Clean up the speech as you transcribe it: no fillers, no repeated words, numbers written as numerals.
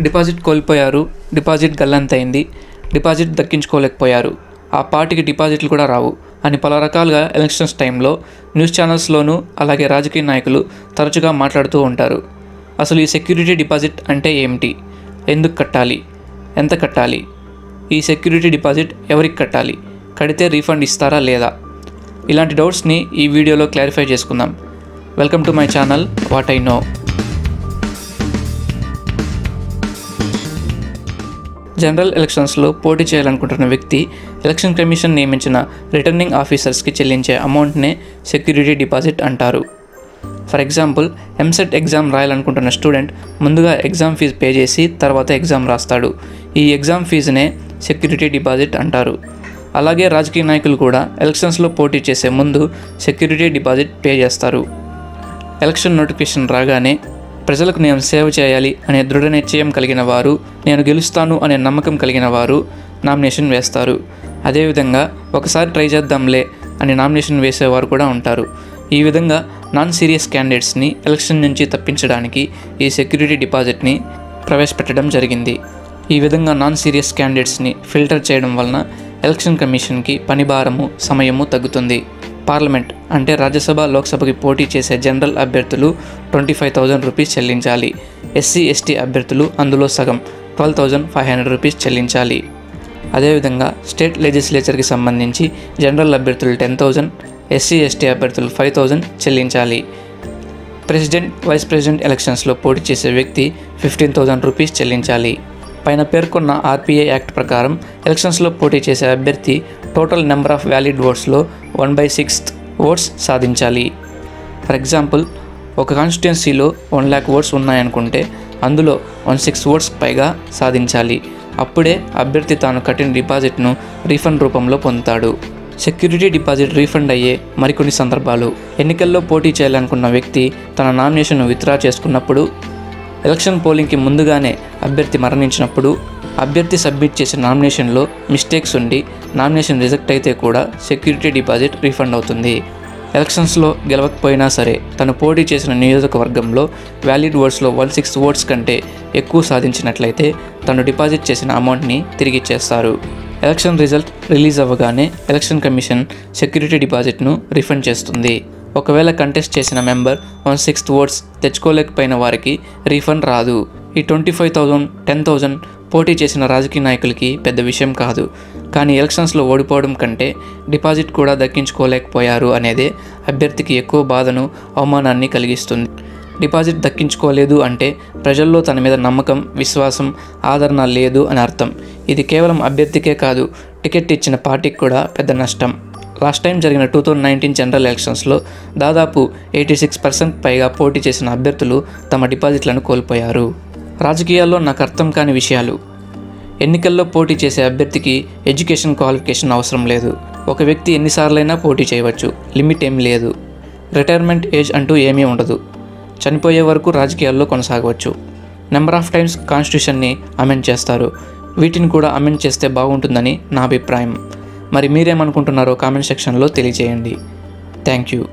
Deposit కోల్పోయారు, deposit గల్లంతైంది, deposit దక్కించుకోలేకపోయారు, ఆ పార్టీకి డిపాజిట్లు కూడా రావు అని పలు రకాలుగా ఎలక్షన్స్ టైంలో న్యూస్ ఛానల్స్లోనూ అలాగే రాజకీయ నాయకులు తరచుగా మాట్లాడుతూ ఉంటారు. అసలు ఈ సెక్యూరిటీ డిపాజిట్ అంటే ఏమిటి, ఎందుకు కట్టాలి, ఎంత కట్టాలి, ఈ సెక్యూరిటీ డిపాజిట్ ఎవరికి కట్టాలి, కడితే రీఫండ్ ఇస్తారా లేదా, ఇలాంటి డౌట్స్ని ఈ వీడియోలో క్లారిఫై చేసుకుందాం. Welcome to my channel what I know. General ఎలక్షన్స్లో పోటీ చేయాలనుకుంటున్న వ్యక్తి ఎలక్షన్ కమిషన్ నియమించిన రిటర్నింగ్ ఆఫీసర్స్కి చెల్లించే అమౌంట్నే సెక్యూరిటీ డిపాజిట్ అంటారు. ఫర్ ఎగ్జాంపుల్, ఎంసెట్ ఎగ్జామ్ రాయాలనుకుంటున్న స్టూడెంట్ ముందుగా ఎగ్జామ్ ఫీజు పే చేసి తర్వాత ఎగ్జామ్ రాస్తాడు. ఈ ఎగ్జామ్ ఫీజునే సెక్యూరిటీ డిపాజిట్ అంటారు. అలాగే రాజకీయ నాయకులు కూడా ఎలక్షన్స్లో పోటీ చేసే ముందు సెక్యూరిటీ డిపాజిట్ పే చేస్తారు. ఎలక్షన్ నోటిఫికేషన్ రాగానే ప్రజలకు నేను సేవ చేయాలి అనే దృఢ నిశ్చయం కలిగిన వారు, నేను గెలుస్తాను అనే నమ్మకం కలిగిన వారు నామినేషన్ వేస్తారు. అదేవిధంగా ఒకసారి ట్రై చేద్దాంలే అని నామినేషన్ వేసేవారు కూడా ఉంటారు. ఈ విధంగా నాన్ సీరియస్ క్యాండిడేట్స్ని ఎలక్షన్ నుంచి తప్పించడానికి ఈ సెక్యూరిటీ డిపాజిట్ని ప్రవేశపెట్టడం జరిగింది. ఈ విధంగా నాన్ సీరియస్ క్యాండిడేట్స్ని ఫిల్టర్ చేయడం వలన ఎలక్షన్ కమిషన్కి పనిభారము, సమయము తగ్గుతుంది. పార్లమెంట్ అంటే రాజ్యసభ, లోక్సభకి పోటీ చేసే జనరల్ అభ్యర్థులు 25,000 రూపీస్ చెల్లించాలి. ఎస్సీ ఎస్టీ అభ్యర్థులు అందులో సగం 12,500 రూపీస్ చెల్లించాలి. అదేవిధంగా స్టేట్ లెజిస్లేచర్కి సంబంధించి జనరల్ అభ్యర్థులు 10,000, ఎస్సీ ఎస్టీ అభ్యర్థులు 5,000 చెల్లించాలి. ప్రెసిడెంట్, వైస్ ప్రెసిడెంట్ ఎలక్షన్స్లో పోటీ చేసే వ్యక్తి 15,000 రూపీస్ చెల్లించాలి. పైన పేర్కొన్న ఆర్పిఐ యాక్ట్ ప్రకారం ఎలక్షన్స్లో పోటీ చేసే అభ్యర్థి టోటల్ నెంబర్ ఆఫ్ వ్యాలిడ్ ఓట్స్లో 1/6 ఓట్స్ సాధించాలి. ఫర్ ఎగ్జాంపుల్, ఒక కాన్స్టిట్యున్సీలో 1 lakh ఓట్స్ ఉన్నాయనుకుంటే అందులో 16 ఓట్స్ పైగా సాధించాలి. అప్పుడే అభ్యర్థి తాను కట్టిన డిపాజిట్ను రీఫండ్ రూపంలో పొందుతాడు. సెక్యూరిటీ డిపాజిట్ రీఫండ్ అయ్యే మరికొన్ని సందర్భాలు: ఎన్నికల్లో పోటీ చేయాలనుకున్న వ్యక్తి తన నామినేషన్ను విత్డ్రా చేసుకున్నప్పుడు, ఎలక్షన్ పోలింగ్కి ముందుగానే అభ్యర్థి మరణించినప్పుడు, అభ్యర్థి సబ్మిట్ చేసిన నామినేషన్లో మిస్టేక్స్ ఉండి నామినేషన్ రిజెక్ట్ అయితే కూడా సెక్యూరిటీ డిపాజిట్ రీఫండ్ అవుతుంది. ఎలక్షన్స్లో గెలవకపోయినా సరే తను పోటీ చేసిన నియోజకవర్గంలో వ్యాలిడ్ ఓట్స్లో 16 ఓట్స్ కంటే ఎక్కువ సాధించినట్లయితే తను డిపాజిట్ చేసిన అమౌంట్ని తిరిగి ఇచ్చేస్తారు. ఎలక్షన్ రిజల్ట్ రిలీజ్ అవ్వగానే ఎలక్షన్ కమిషన్ సెక్యూరిటీ డిపాజిట్ను రీఫండ్ చేస్తుంది. ఒకవేళ కంటెస్ట్ చేసిన మెంబర్ 1/6 ఓట్స్ తెచ్చుకోలేకపోయిన వారికి రీఫండ్ రాదు. ఈ 25,000, 10,000 పోటీ చేసిన రాజకీయ నాయకులకి పెద్ద విషయం కాదు. కానీ ఎలక్షన్స్లో ఓడిపోవడం కంటే డిపాజిట్ కూడా దక్కించుకోలేకపోయారు అనేదే అభ్యర్థికి ఎక్కువ బాధను, అవమానాన్ని కలిగిస్తుంది. డిపాజిట్ దక్కించుకోలేదు అంటే ప్రజల్లో తన మీద నమ్మకం, విశ్వాసం, ఆదరణ లేదు అని అర్థం. ఇది కేవలం అభ్యర్థికే కాదు, టికెట్ ఇచ్చిన పార్టీకి కూడా పెద్ద నష్టం. లాస్ట్ టైం జరిగిన 2019 జనరల్ ఎలక్షన్స్లో దాదాపు 86% పైగా పోటీ చేసిన అభ్యర్థులు తమ డిపాజిట్లను కోల్పోయారు. రాజకీయాల్లో నాకు అర్థం కాని విషయాలు: ఎన్నికల్లో పోటీ చేసే అభ్యర్థికి ఎడ్యుకేషన్ క్వాలిఫికేషన్ అవసరం లేదు. ఒక వ్యక్తి ఎన్నిసార్లైనా పోటీ చేయవచ్చు, లిమిట్ ఏం లేదు. రిటైర్మెంట్ ఏజ్ అంటూ ఏమీ ఉండదు. చనిపోయే వరకు రాజకీయాల్లో కొనసాగవచ్చు. నెంబర్ ఆఫ్ టైమ్స్ కాన్స్టిట్యూషన్ని అమెండ్ చేస్తారు. వీటిని కూడా అమెండ్ చేస్తే బాగుంటుందని నా అభిప్రాయం. మరి మీరేమనుకుంటున్నారో కామెంట్ సెక్షన్లో తెలియజేయండి. Thank you.